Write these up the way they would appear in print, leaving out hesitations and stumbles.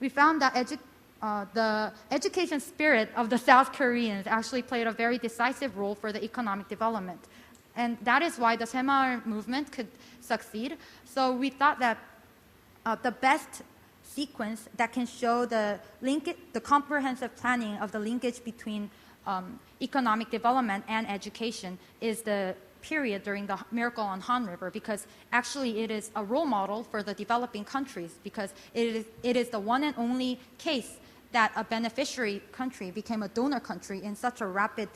we found that the education spirit of the South Koreans actually played a very decisive role for the economic development. And that is why the Semaul movement could succeed. So we thought that the best sequence that can show the comprehensive planning of the linkage between economic development and education is the period during the Miracle on Han River, because actually it is a role model for the developing countries, because it is the one and only case that a beneficiary country became a donor country in such a rapid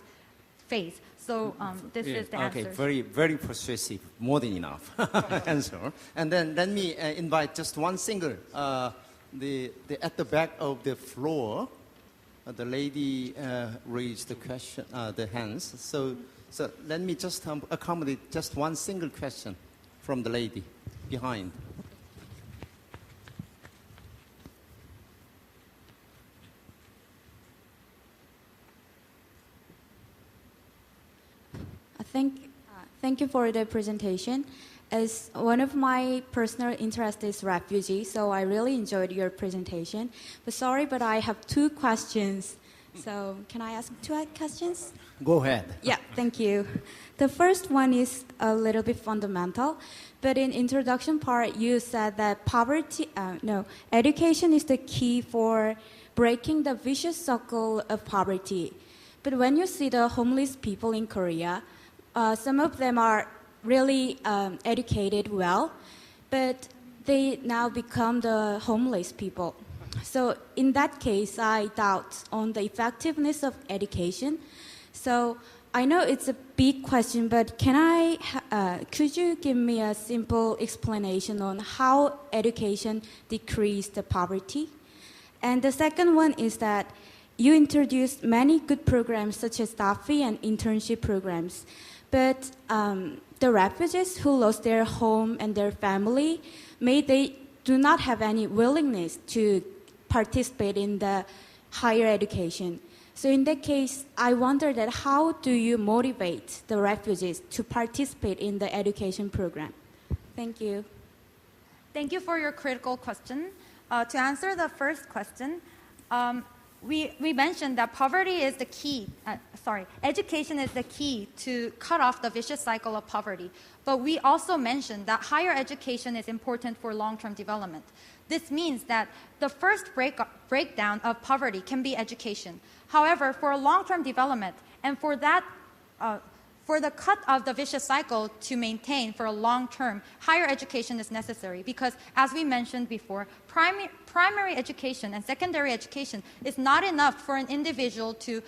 phase. So this is the answer. Okay, very, very persuasive, more than enough answer. And then let me invite just one single, at the back of the floor, the lady raised the question, the hands. So let me just accommodate just one single question from the lady behind. Thank you for the presentation. As one of my personal interests is refugee, so I really enjoyed your presentation. But sorry, but I have two questions. So can I ask two questions? Go ahead. Yeah, thank you. The first one is a little bit fundamental, but in introduction part, you said that education is the key for breaking the vicious circle of poverty. But when you see the homeless people in Korea, some of them are really educated well, but they now become the homeless people. So in that case, I doubt on the effectiveness of education. So I know it's a big question, but could you give me a simple explanation on how education decreased the poverty? And the second one is that you introduced many good programs such as DAFI and internship programs. But the refugees who lost their home and their family, they do not have any willingness to participate in the higher education. So in that case, I wonder that how do you motivate the refugees to participate in the education program? Thank you. Thank you for your critical question. To answer the first question, we mentioned that education is the key to cut off the vicious cycle of poverty. But we also mentioned that higher education is important for long-term development. This means that the first breakdown of poverty can be education. However, for long-term development and for the cut of the vicious cycle to maintain for a long term, higher education is necessary because, as we mentioned before, primary education and secondary education is not enough for an individual to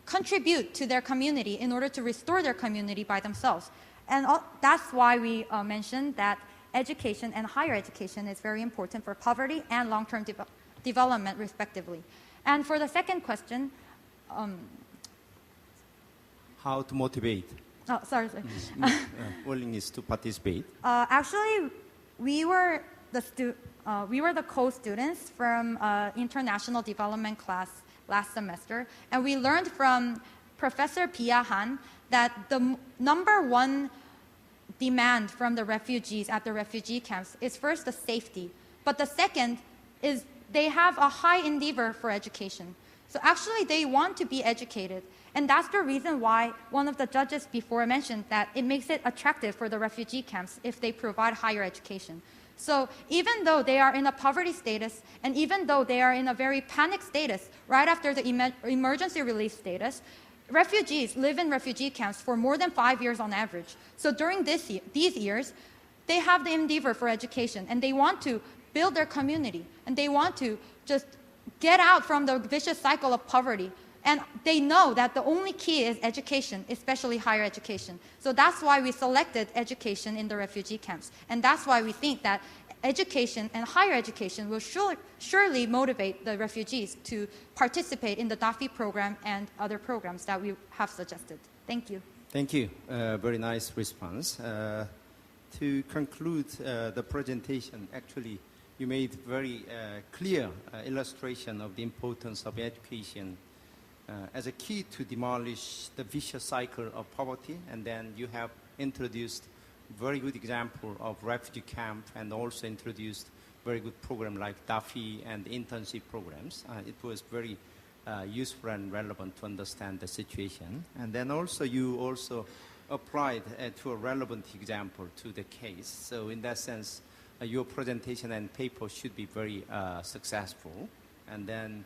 contribute to their community in order to restore their community by themselves. And that's why we mentioned that education and higher education is very important for poverty and long-term development, respectively. And for the second question, how to motivate? Oh, sorry. Willingness to participate. Actually, we were the co-students from international development class last semester, and we learned from Professor Pia Han that the number one demand from the refugees at the refugee camps is first the safety, but the second is they have a high endeavor for education. So actually, they want to be educated. And that's the reason why one of the judges before mentioned that it makes it attractive for the refugee camps if they provide higher education. So even though they are in a poverty status, and even though they are in a very panic status right after the emergency relief status, refugees live in refugee camps for more than 5 years on average. So during these years, they have the endeavor for education, and they want to build their community, and they want to just get out from the vicious cycle of poverty. And they know that the only key is education, especially higher education. So that's why we selected education in the refugee camps. And that's why we think that education and higher education will surely motivate the refugees to participate in the DAFI program and other programs that we have suggested. Thank you. Thank you. Very nice response. To conclude the presentation, actually, you made very clear illustration of the importance of education as a key to demolish the vicious cycle of poverty, and then you have introduced very good example of refugee camp and also introduced very good program like DAFI and internship programs. It was very useful and relevant to understand the situation. And then also you also applied to a relevant example to the case. So in that sense, your presentation and paper should be very successful. And then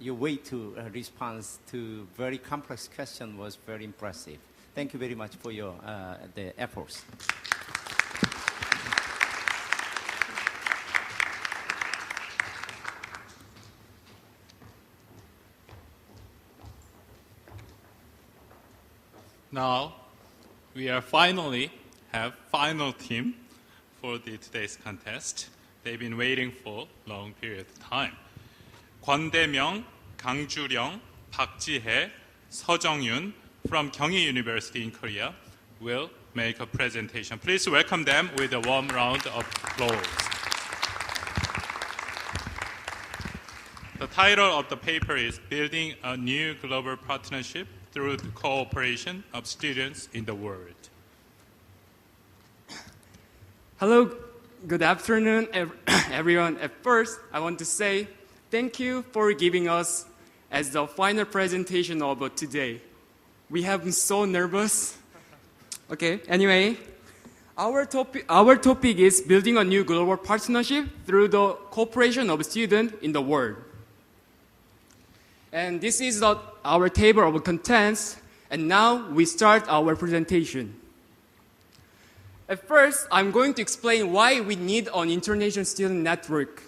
your way to respond to very complex question was very impressive. Thank you very much for your the efforts. Now, we are finally have final team for today's contest. They've been waiting for a long period of time. 권대명, 강주령, 박지혜, 서정윤 from Gyeonggi University in Korea will make a presentation. Please welcome them with a warm round of applause. The title of the paper is Building a New Global Partnership through the Cooperation of Students in the World. Hello, good afternoon, everyone. At first, I want to say thank you for giving us as the final presentation of today. We have been so nervous. Okay, anyway, our topic is building a new global partnership through the cooperation of students in the world. And this is our table of contents, and now we start our presentation. At first, I'm going to explain why we need an international student network.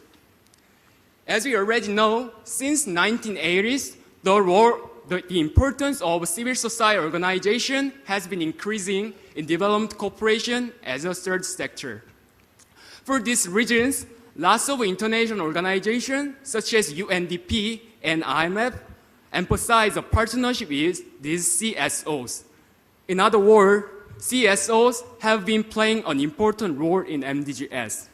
As we already know, since 1980s, the importance of civil society organization has been increasing in development cooperation as a third sector. For these reasons, lots of international organizations such as UNDP and IMF emphasize a partnership with these CSOs. In other words, CSOs have been playing an important role in MDGs.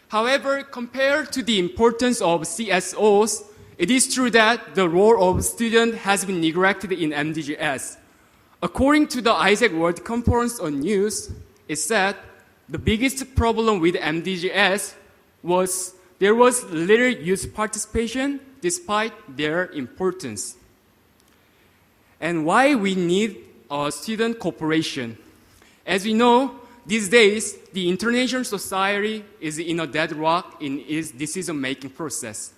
However, compared to the importance of CSOs, it is true that the role of students has been neglected in MDGs. According to the Isaac World Conference on News, it said the biggest problem with MDGs was there was little youth participation despite their importance. And why we need student cooperation? As we know, these days, the international society is in a deadlock in its decision-making process.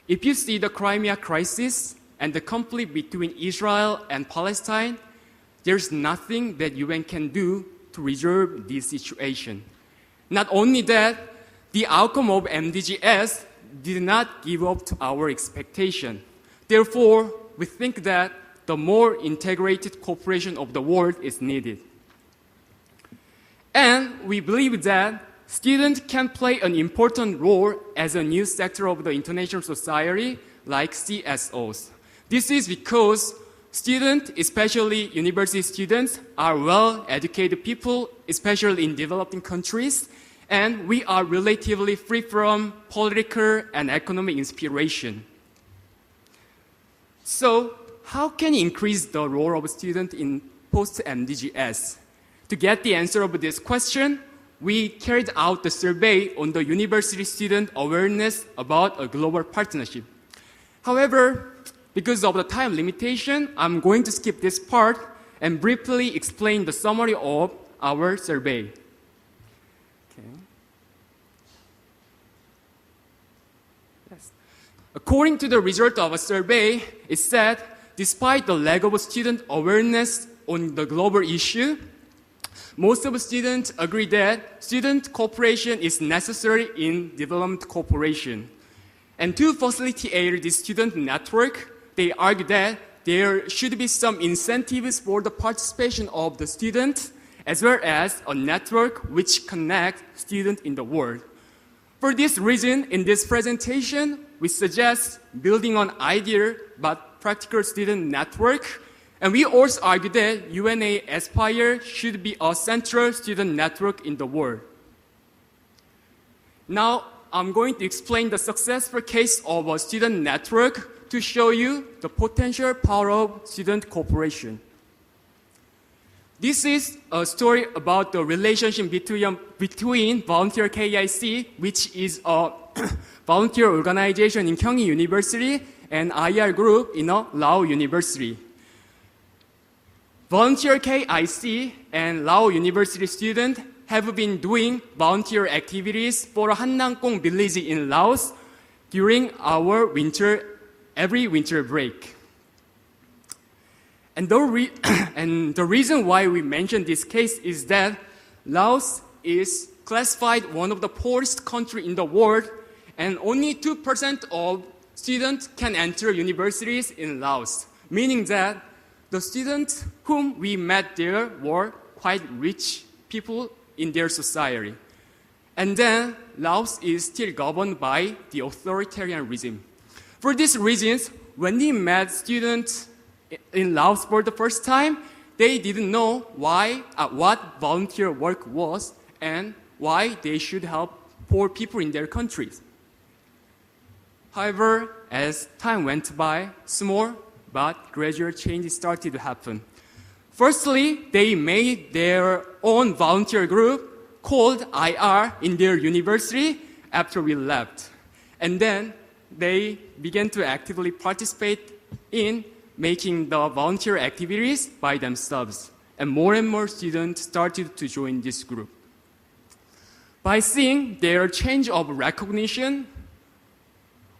If you see the Crimea crisis and the conflict between Israel and Palestine, there's nothing that UN can do to resolve this situation. Not only that, the outcome of MDGs did not give up to our expectation. Therefore, we think that the more integrated cooperation of the world is needed. And we believe that students can play an important role as a new sector of the international society, like CSOs. This is because students, especially university students, are well-educated people, especially in developing countries, and we are relatively free from political and economic inspiration. So, how can you increase the role of students in post-MDGs? To get the answer of this question, we carried out the survey on the university student awareness about a global partnership. However, because of the time limitation, I'm going to skip this part and briefly explain the summary of our survey. Okay. Yes. According to the result of a survey, it said, despite the lack of student awareness on the global issue, most of the students agree that student cooperation is necessary in development cooperation. And to facilitate this student network, they argue that there should be some incentives for the participation of the students, as well as a network which connects students in the world. For this reason, in this presentation, we suggest building an ideal but practical student network. And we also argue that UNAI Aspire should be a central student network in the world. Now, I'm going to explain the successful case of a student network to show you the potential power of student cooperation. This is a story about the relationship between Volunteer KIC, which is a volunteer organization in Kyunghee University, and IR Group in Lao University. Volunteer KIC and Lao University students have been doing volunteer activities for Hannangkong village in Laos during our every winter break. And the reason why we mention this case is that Laos is classified one of the poorest countries in the world, and only 2% of students can enter universities in Laos, meaning that the students whom we met there were quite rich people in their society. And then Laos is still governed by the authoritarian regime. For these reasons, when we met students in Laos for the first time, they didn't know what volunteer work was and why they should help poor people in their countries. However, as time went by, small but gradual changes started to happen. Firstly, they made their own volunteer group called IR in their university after we left. And then they began to actively participate in making the volunteer activities by themselves. And more students started to join this group. By seeing their change of recognition,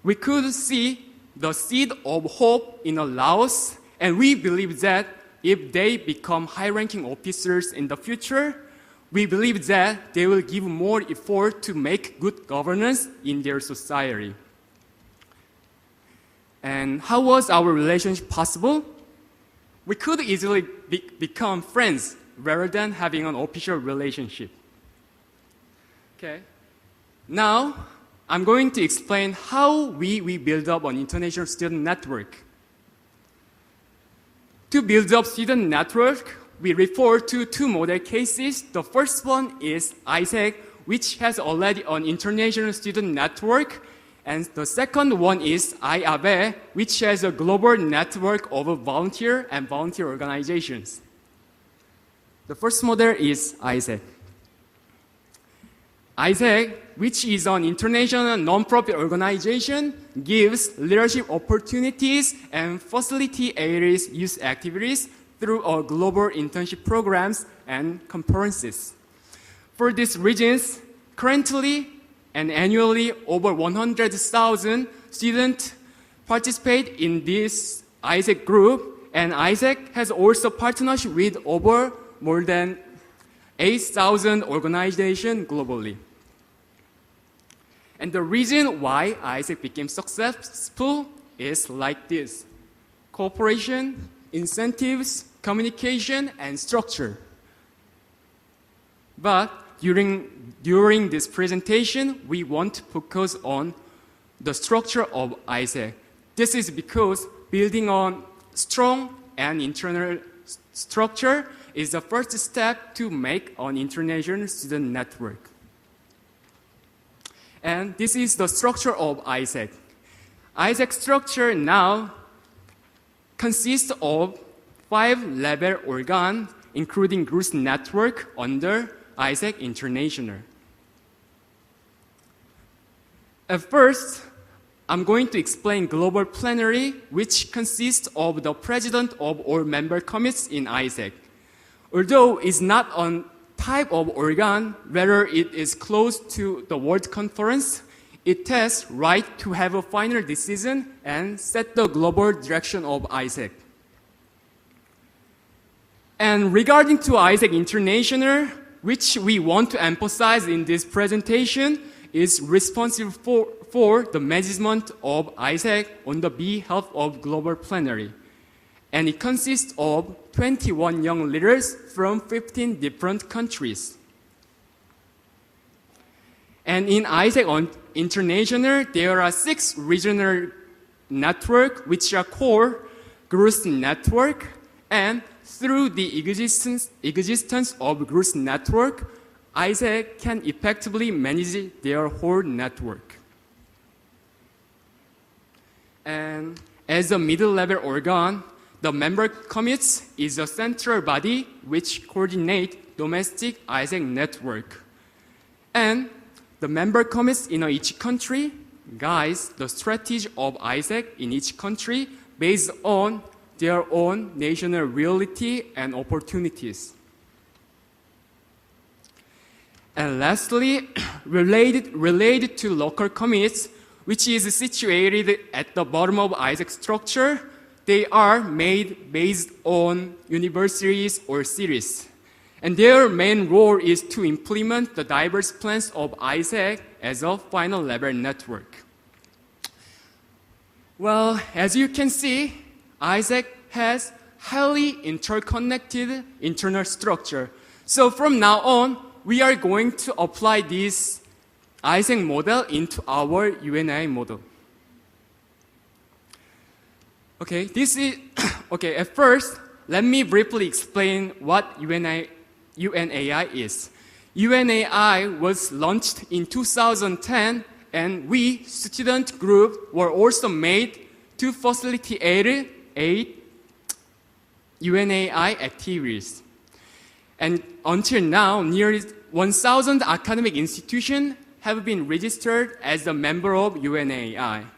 we could see the seed of hope in Laos, and we believe that if they become high-ranking officers in the future, we believe that they will give more effort to make good governance in their society. And how was our relationship possible? We could easily become friends rather than having an official relationship. Okay. Now, I'm going to explain how we build up an international student network. To build up student network, we refer to two model cases. The first one is ISEC, which has already an international student network. And the second one is IABE, which has a global network of volunteer and volunteer organizations. The first model is ISEC. ISEC, which is an international non-profit organization, gives leadership opportunities and facilitates youth activities through global internship programs and conferences. For these reasons, currently and annually over 100,000 students participate in this ISEC group, and ISEC has also partnership with over more than 8,000 organizations globally. And the reason why ISEC became successful is like this: cooperation, incentives, communication, and structure. But during this presentation, we want to focus on the structure of ISEC. This is because building on strong and internal structure is the first step to make an international student network. And this is the structure of ISEC. ISEC structure now consists of 5-level organs, including group network under ISEC International. At first, I'm going to explain global plenary, which consists of the president of all member committees in ISEC. Although it's not a type of organ, rather it is close to the World Conference, it has right to have a final decision and set the global direction of ISEC. And regarding to ISEC International, which we want to emphasize in this presentation, is responsible for the management of ISEC on the behalf of global plenary. And it consists of 21 young leaders from 15 different countries. And in ISEC International, there are 6 regional networks, which are core growth network, and through the existence of growth network, ISEC can effectively manage their whole network. And as a middle-level organ, the member committees is a central body which coordinate domestic ISAC network. And the member committees in each country guides the strategy of ISAC in each country based on their own national reality and opportunities. And lastly, related to local committees, which is situated at the bottom of ISAC structure, they are made based on universities or cities. And their main role is to implement the diverse plans of ISAC as a final level network. Well, as you can see, ISAC has highly interconnected internal structure. So from now on, we are going to apply this ISAC model into our UNAI model. Okay, at first, let me briefly explain what UNAI is. UNAI was launched in 2010, and we, student group, were also made to facilitate 8 UNAI activities. And until now, nearly 1,000 academic institutions have been registered as a member of UNAI.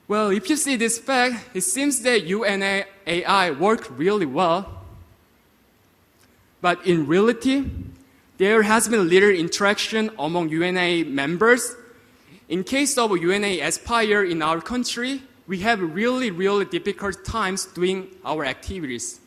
Well, if you see this fact, it seems that UNAI worked really well. But in reality, there has been little interaction among UNAI members. In case of UNAI Aspire in our country, we have really difficult times doing our activities.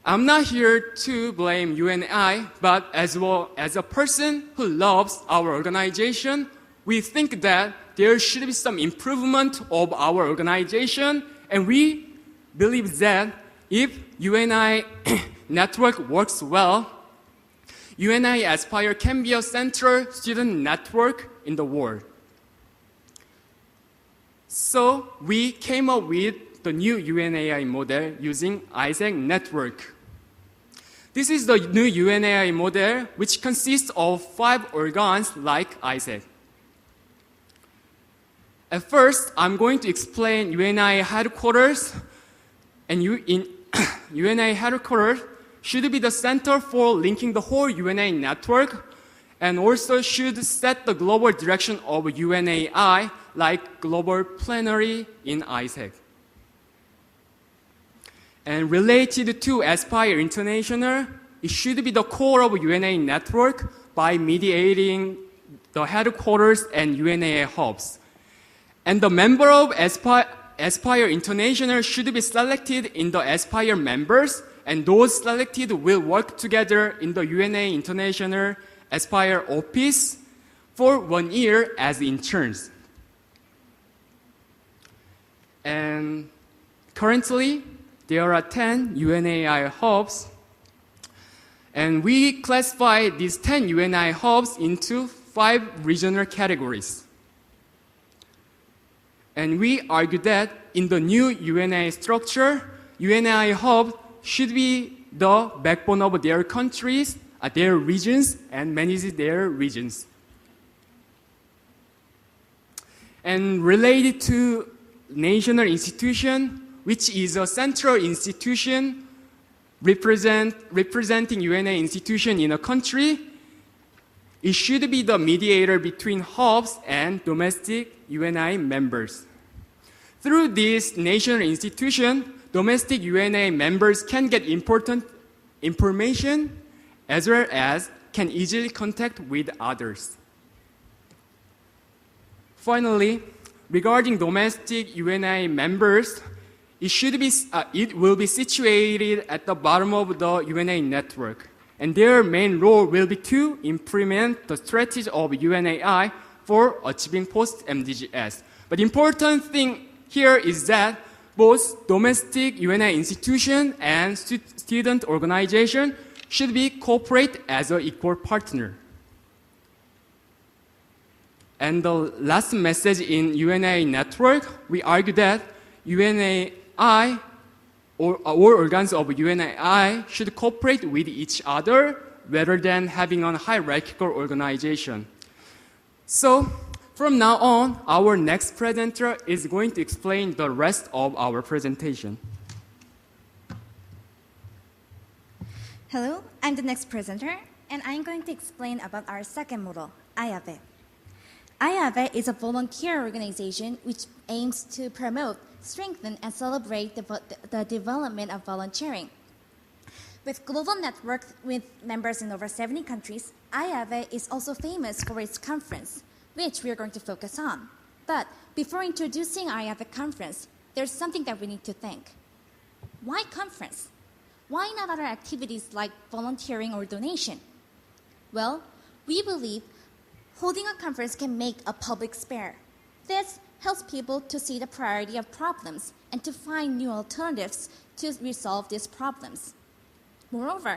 I'm not here to blame UNAI, but as well as a person who loves our organization, we think that there should be some improvement of our organization, and we believe that if UNAI network works well, UNAI Aspire can be a central student network in the world. So we came up with the new UNAI model using ISAC network. This is the new UNAI model, which consists of 5 organs like ISAC. At first, I'm going to explain UNAI headquarters, and UNAI headquarters should be the center for linking the whole UNAI network, and also should set the global direction of UNAI, like global plenary in ISAC. And related to Aspire International, it should be the core of UNAI network by mediating the headquarters and UNAI hubs. And the member of Aspire International should be selected in the Aspire members, and those selected will work together in the UNAI International Aspire office for 1 year as interns. And currently, there are 10 UNAI hubs, and we classify these 10 UNAI hubs into 5 regional categories. And we argue that in the new UNAI structure, UNAI hub should be the backbone of their countries, their regions, and manage their regions. And related to national institution, which is a central institution representing UNAI institution in a country, it should be the mediator between hubs and domestic UNAI members. Through this national institution, domestic UNAI members can get important information as well as can easily contact with others. Finally, regarding domestic UNAI members, it will be situated at the bottom of the UNAI network, and their main role will be to implement the strategy of UNAI for achieving post-MDGs. But the important thing here is that both domestic UNAI institution and student organization should be cooperate as an equal partner. And the last message in UNAI network, we argue that UNAI or all organs of UNAI should cooperate with each other rather than having a hierarchical organization. So, from now on, our next presenter is going to explain the rest of our presentation. Hello, I'm the next presenter, and I'm going to explain about our second model, IAVE. IAVE is a volunteer organization which aims to promote, strengthen, and celebrate the development of volunteering. With global network with members in over 70 countries, IAVE is also famous for its conference, which we are going to focus on. But before introducing IAVE conference, there's something that we need to think. Why conference? Why not other activities like volunteering or donation? Well, we believe holding a conference can make a public sphere. This helps people to see the priority of problems and to find new alternatives to resolve these problems. Moreover,